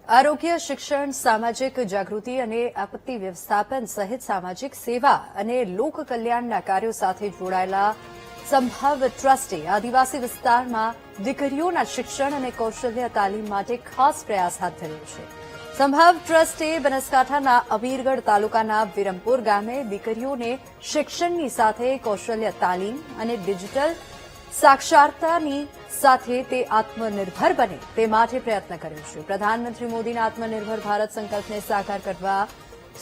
આરોગ્ય શિક્ષણ સામાજિક જાગૃતિ અને આપત્તિ વ્યવસ્થાપન સહિત સામાજિક સેવા અને લોક કલ્યાણના કાર્યો સાથે જોડાયેલા સંભાવ ટ્રસ્ટે આદિવાસી વિસ્તારમાં દીકરીઓના શિક્ષણ અને કૌશલ્ય તાલીમ માટે ખાસ પ્રયાસ હાથ ધર્યો છે. સંભાવ ટ્રસ્ટે બનાસકાંઠાના અમીરગઢ તાલુકાના વિરમપુર ગામે દીકરીઓને શિક્ષણની સાથે કૌશલ્ય તાલીમ અને ડિજિટલ સાક્ષરતાની સાથે તે આત્મનિર્ભર બને તે માટે પ્રયત્ન કર્યો છે. પ્રધાનમંત્રી મોદીના આત્મનિર્ભર ભારત સંકલ્પને સાકાર કરવા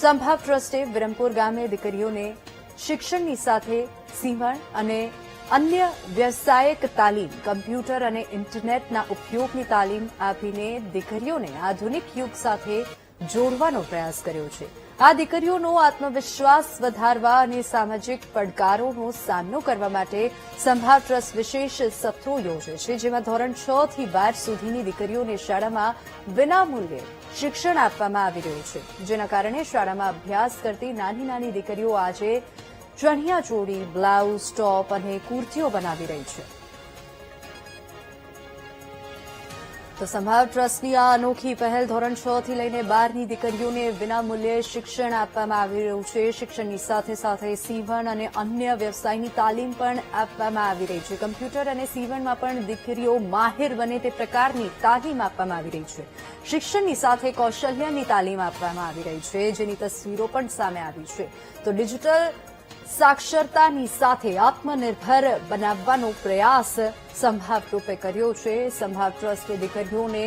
સંભાવ ટ્રસ્ટે વિરમપુર ગામે દીકરીઓને શિક્ષણની સાથે સીવણ અને અન્ય વ્યવસાયિક તાલીમ, કમ્પ્યુટર અને ઇન્ટરનેટના ઉપયોગની તાલીમ આપીને દીકરીઓને આધુનિક યુગ સાથે જોડવાનો પ્રયાસ કર્યો છે. આ દીકરીઓનો આત્મવિશ્વાસ વધારવા અને સામાજિક પડકારોનો સામનો કરવા માટે સંભાવ ટ્રસ્ટ વિશેષ સત્રો યોજે છે, જેમાં ધોરણ 6 થી 12 સુધીની દીકરીઓને શાળામાં વિનામૂલ્યે શિક્ષણ આપવામાં આવી રહ્યું છે, જેના કારણે શાળામાં અભ્યાસ કરતી નાની નાની દીકરીઓ આજે ચણિયા ચોળી, બ્લાઉઝ, ટોપ અને કુર્તીઓ બનાવી રહી છે. તો સંભાવ ટ્રસ્ટની આ અનોખી પહેલ ધોરણ 6 થી લઈને 12ની દીકરીઓને વિનામૂલ્યે શિક્ષણ આપવામાં આવી રહ્યું છે. શિક્ષણની સાથે સાથે સીવણ અને અન્ય વ્યવસાયની તાલીમ પણ આપવામાં આવી રહી છે. કમ્પ્યુટર અને સીવણમાં પણ દીકરીઓ માહિર બને તે પ્રકારની તાલીમ આપવામાં આવી રહી છે. શિક્ષણની સાથે કૌશલ્યની તાલીમ આપવામાં આવી રહી છે, જેની તસવીરો પણ સામે આવી છે. તો ડિજિટલ સાક્ષરતાની સાથે આત્મનિર્ભર બનાવવાનો પ્રયાસ સંભાવ ગ્રુપે કર્યો છે. સંભાવ ટ્રસ્ટે દીકરીઓને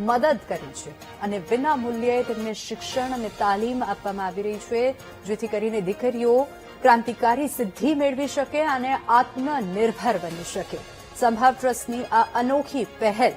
મદદ કરી છે અને વિનામૂલ્યે તેમને શિક્ષણ અને તાલીમ આપવામાં આવી રહી છે, જેથી કરીને દીકરીઓ ક્રાંતિકારી સિદ્ધિ મેળવી શકે અને આત્મનિર્ભર બની શકે. સંભાવ ટ્રસ્ટની આ અનોખી પહેલ